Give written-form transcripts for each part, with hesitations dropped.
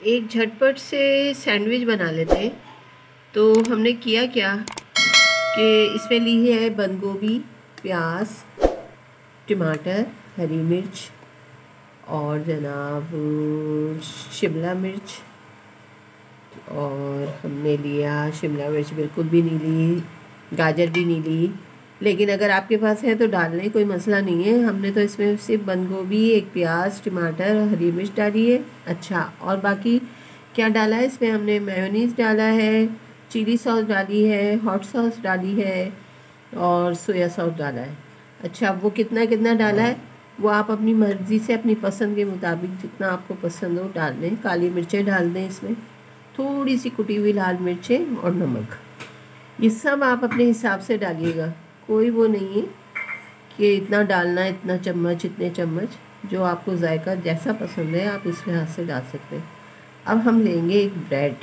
एक झटपट से सैंडविच बना लेते हैं। तो हमने किया क्या कि इसमें ली है बंद गोभी, प्याज, टमाटर, हरी मिर्च और जनाब शिमला मिर्च। और हमने लिया शिमला मिर्च बिल्कुल भी नहीं ली, गाजर भी नहीं ली, लेकिन अगर आपके पास है तो डाल लें, कोई मसला नहीं है। हमने तो इसमें सिर्फ बंद गोभी, एक प्याज, टमाटर, हरी मिर्च डाली है। अच्छा, और बाकी क्या डाला है इसमें? हमने मेयोनीज़ डाला है, चिली सॉस डाली है, हॉट सॉस डाली है और सोया सॉस डाला है। अच्छा, वो कितना कितना डाला है वो आप अपनी मर्ज़ी से अपनी पसंद के मुताबिक जितना आपको पसंद हो डाल दें। काली मिर्चें डाल दें इसमें, थोड़ी सी कुटी हुई लाल मिर्चें और नमक। ये सब आप अपने हिसाब से डालिएगा, कोई वो नहीं है कि इतना डालना है, इतना चम्मच, इतने चम्मच। जो आपको जायका जैसा पसंद है आप इस लिहाज से डाल सकते हैं। अब हम लेंगे एक ब्रेड।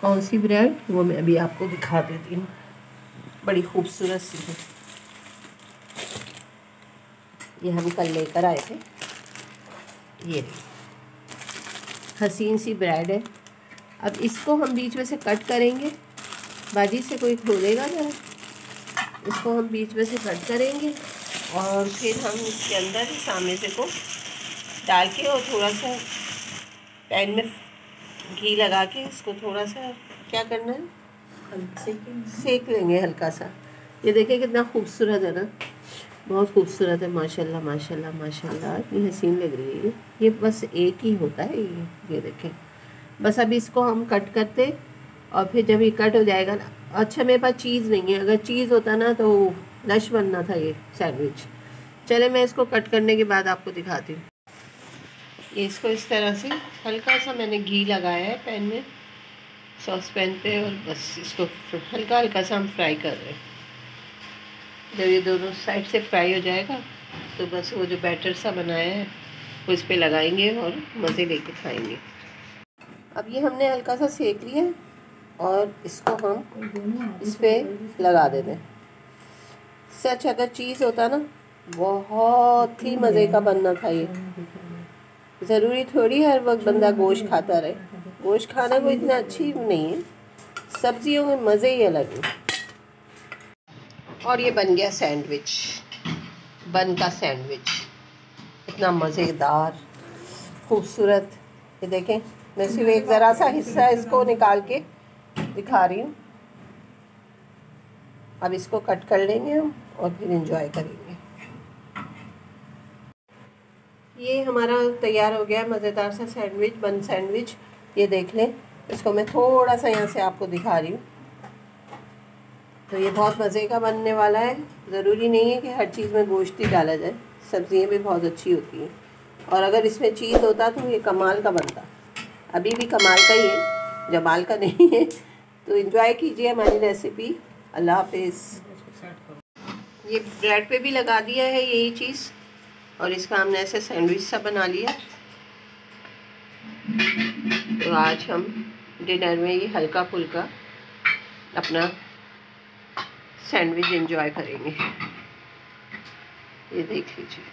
कौन सी ब्रेड वो मैं अभी आपको दिखा देती हूँ, बड़ी खूबसूरत सी है। ये हम कल लेकर आए थे। ये हसीन सी ब्रेड है। अब इसको हम बीच में से कट करेंगे। बाजी से कोई खोलेगा जरा, इसको हम बीच में से कट करेंगे और फिर हम इसके अंदर सामने से को डाल के और थोड़ा सा पैन में घी लगा के इसको थोड़ा सा क्या करना है, सेक लेंगे हल्का सा। ये देखिए कितना खूबसूरत है ना, बहुत खूबसूरत है, माशाल्लाह माशाल्लाह माशाल्लाह, इतनी हसीन लग रही है। ये बस एक ही होता है ये देखें। बस अभी इसको हम कट करते और फिर जब ये कट हो जाएगा ना। अच्छा, मेरे पास चीज़ नहीं है, अगर चीज़ होता ना तो लश बनना था ये सैंडविच। चले मैं इसको कट करने के बाद आपको दिखाती हूँ। ये इसको इस तरह से हल्का सा मैंने घी लगाया है पैन में, सॉस पैन पे, और बस इसको हल्का हल्का सा हम फ्राई कर रहे हैं। जब ये दोनों साइड से फ्राई हो जाएगा तो बस वो जो बैटर सा बनाया है वो इस पर लगाएंगे और मज़े लेके खाएंगे। अब ये हमने हल्का सा सेक लिया और इसको हम इस पर लगा देते हैं। सच अगर चीज़ होता ना बहुत ही मज़े का बनना था ये। ज़रूरी थोड़ी हर वक्त बंदा गोश्त खाता रहे, गोश्त खाना कोई इतना अच्छी नहीं है, सब्जियों में मज़े ही अलग है। और ये बन गया सैंडविच, बन का सैंडविच, इतना मज़ेदार खूबसूरत। ये देखें, मैं सिर्फ एक ज़रा सा हिस्सा इसको निकाल के दिखा रही हूँ। अब इसको कट कर लेंगे हम और फिर एंजॉय करेंगे। ये हमारा तैयार हो गया मज़ेदार सा सैंडविच, बन सैंडविच। ये देख लें, इसको मैं थोड़ा सा यहाँ से आपको दिखा रही हूँ। तो ये बहुत मज़े का बनने वाला है। ज़रूरी नहीं है कि हर चीज़ में गोश्त ही डाला जाए, सब्ज़ियाँ भी बहुत अच्छी होती हैं। और अगर इसमें चीज़ होता तो ये कमाल का बनता। अभी भी कमाल का ही है, जमाल का नहीं है। तो एंजॉय कीजिए हमारी रेसिपी। अल्लाह हाफिज़। ये ब्रेड पे भी लगा दिया है यही चीज़, और इसका हमने ऐसे सैंडविच सा बना लिया। तो आज हम डिनर में ये हल्का फुल्का अपना सैंडविच एंजॉय करेंगे। ये देख लीजिए।